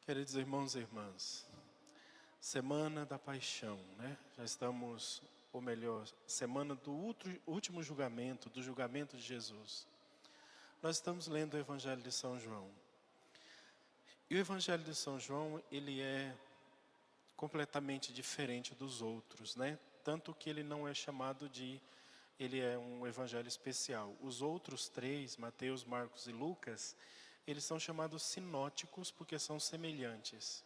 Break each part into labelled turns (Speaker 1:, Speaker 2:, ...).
Speaker 1: Queridos irmãos e irmãs, Semana da Paixão, né? Já estamos, ou melhor, semana do último julgamento, do julgamento de Jesus. Nós estamos lendo o Evangelho de São João. E o Evangelho de São João, ele é completamente diferente dos outros, né? Tanto que ele não é chamado de... Ele é um evangelho especial. Os outros três, Mateus, Marcos e Lucas, eles são chamados sinóticos porque são semelhantes.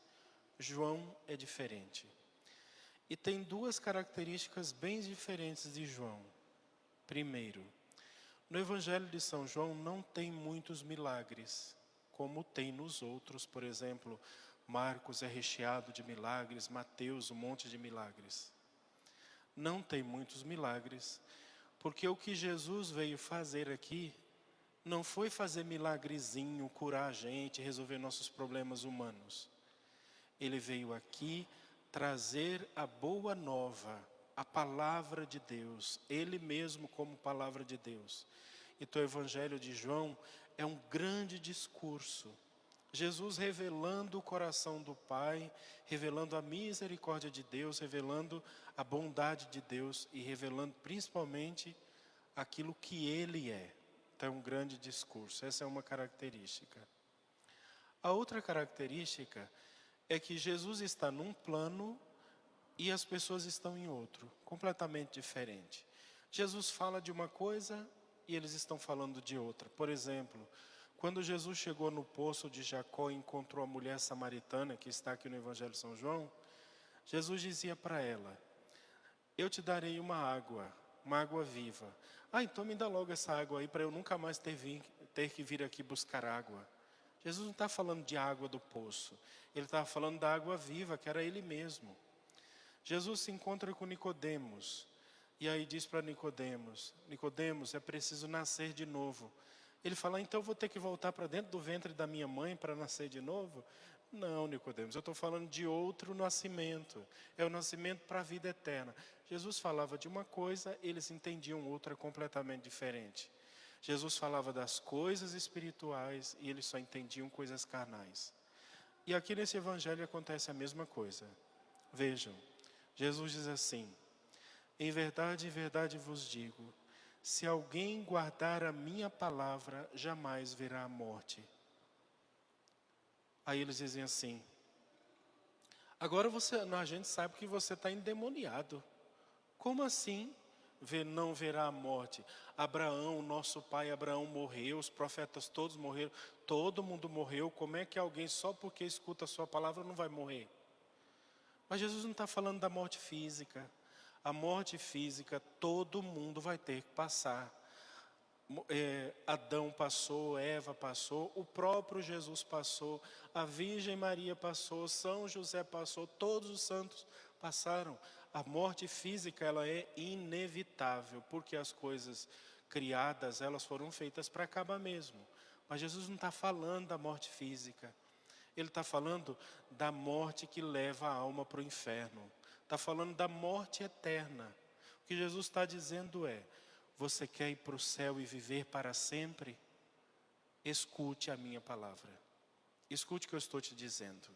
Speaker 1: João é diferente. E tem duas características bem diferentes de João. Primeiro, no Evangelho de São João não tem muitos milagres, como tem nos outros. Por exemplo, Marcos é recheado de milagres, Mateus um monte de milagres. Não tem muitos milagres, porque o que Jesus veio fazer aqui não foi fazer milagrezinho, curar a gente, resolver nossos problemas humanos. Ele veio aqui trazer a boa nova, a palavra de Deus, Ele mesmo como palavra de Deus. Então o Evangelho de João é um grande discurso. Jesus revelando o coração do Pai, revelando a misericórdia de Deus, revelando a bondade de Deus e revelando principalmente aquilo que Ele é. Então é um grande discurso, essa é uma característica. A outra característica é que Jesus está num plano e as pessoas estão em outro, completamente diferente. Jesus fala de uma coisa e eles estão falando de outra. Por exemplo, quando Jesus chegou no poço de Jacó e encontrou a mulher samaritana, que está aqui no Evangelho de São João, Jesus dizia para ela: eu te darei uma água viva. Então me dá logo essa água aí para eu nunca mais ter que vir aqui buscar água. Jesus não está falando de água do poço, ele estava falando da água viva, que era ele mesmo. Jesus se encontra com Nicodemos, e aí diz para Nicodemos: Nicodemos, é preciso nascer de novo. Ele fala: então eu vou ter que voltar para dentro do ventre da minha mãe para nascer de novo? Não, Nicodemos, eu estou falando de outro nascimento, é o nascimento para a vida eterna. Jesus falava de uma coisa, eles entendiam outra completamente diferente. Jesus falava das coisas espirituais e eles só entendiam coisas carnais. E aqui nesse evangelho acontece a mesma coisa. Vejam, Jesus diz assim: em verdade vos digo, se alguém guardar a minha palavra, jamais verá a morte. Aí eles dizem assim: agora a gente sabe que você está endemoniado. Como assim não verá a morte? Abraão, nosso pai Abraão morreu, os profetas todos morreram, todo mundo morreu. Como é que alguém só porque escuta a sua palavra não vai morrer? Mas Jesus não está falando da morte física. A morte física todo mundo vai ter que passar. Adão passou, Eva passou, o próprio Jesus passou, a Virgem Maria passou, São José passou, todos os santos passaram. A morte física, ela é inevitável, porque as coisas criadas, elas foram feitas para acabar mesmo. Mas Jesus não está falando da morte física, ele está falando da morte que leva a alma para o inferno, está falando da morte eterna. O que Jesus está dizendo é: você quer ir para o céu e viver para sempre? Escute a minha palavra. Escute o que eu estou te dizendo.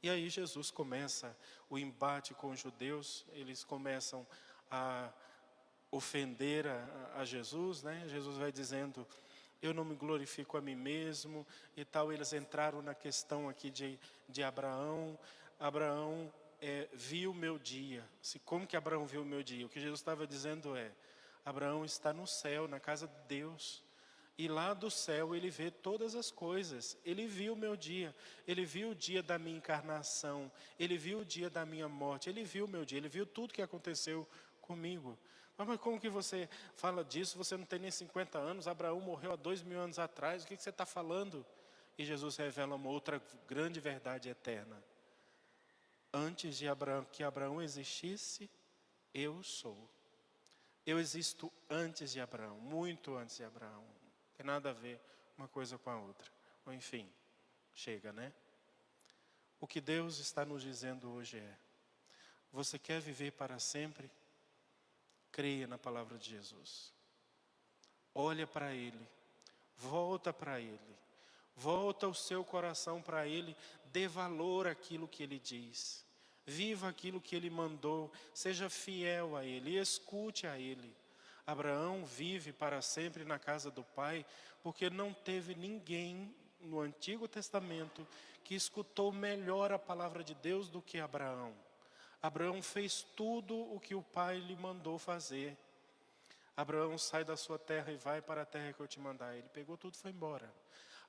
Speaker 1: E aí Jesus começa o embate com os judeus. Eles começam a ofender a Jesus, né? Jesus vai dizendo: eu não me glorifico a mim mesmo e tal. Eles entraram na questão aqui de Abraão. Abraão viu o meu dia. Como que Abraão viu o meu dia? O que Jesus estava dizendo é: Abraão está no céu, na casa de Deus. E lá do céu ele vê todas as coisas. Ele viu o meu dia. Ele viu o dia da minha encarnação. Ele viu o dia da minha morte. Ele viu o meu dia. Ele viu tudo que aconteceu comigo. Mas como que você fala disso? Você não tem nem 50 anos. Abraão morreu há 2000 anos atrás. O que você está falando? E Jesus revela uma outra grande verdade eterna. Antes de que Abraão existisse, eu sou. Eu existo antes de Abraão, muito antes de Abraão. Não tem nada a ver uma coisa com a outra. Ou enfim, chega, né? O que Deus está nos dizendo hoje é: você quer viver para sempre? Creia na palavra de Jesus. Olha para Ele. Volta para Ele. Volta o seu coração para Ele, dê valor àquilo que Ele diz. Viva aquilo que Ele mandou, seja fiel a Ele, escute a Ele. Abraão vive para sempre na casa do Pai, porque não teve ninguém no Antigo Testamento que escutou melhor a palavra de Deus do que Abraão. Abraão fez tudo o que o Pai lhe mandou fazer. Abraão sai da sua terra e vai para a terra que eu te mandar. Ele pegou tudo e foi embora.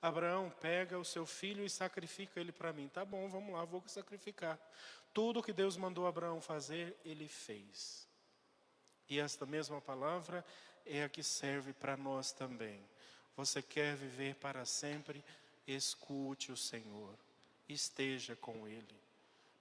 Speaker 1: Abraão pega o seu filho e sacrifica ele para mim. Tá bom, vamos lá, vou sacrificar. Tudo que Deus mandou Abraão fazer, ele fez. E esta mesma palavra é a que serve para nós também. Você quer viver para sempre? Escute o Senhor. Esteja com Ele.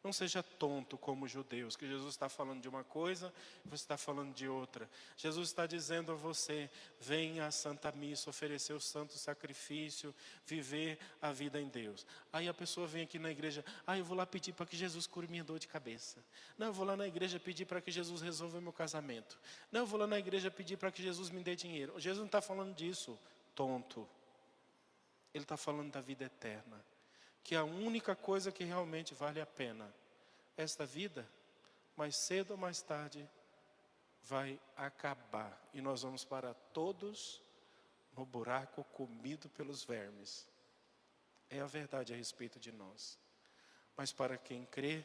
Speaker 1: Não seja tonto como os judeus, que Jesus está falando de uma coisa e você está falando de outra. Jesus está dizendo a você, venha à Santa Missa, oferecer o santo sacrifício, viver a vida em Deus. Aí a pessoa vem aqui na igreja, eu vou lá pedir para que Jesus cure minha dor de cabeça. Não, eu vou lá na igreja pedir para que Jesus resolva meu casamento. Não, eu vou lá na igreja pedir para que Jesus me dê dinheiro. Jesus não está falando disso, tonto. Ele está falando da vida eterna. Que a única coisa que realmente vale a pena, esta vida, mais cedo ou mais tarde, vai acabar. E nós vamos para todos no buraco comido pelos vermes. É a verdade a respeito de nós. Mas para quem crê,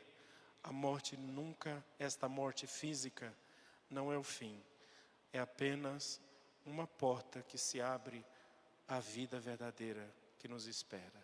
Speaker 1: a morte nunca, esta morte física, não é o fim. É apenas uma porta que se abre à vida verdadeira que nos espera.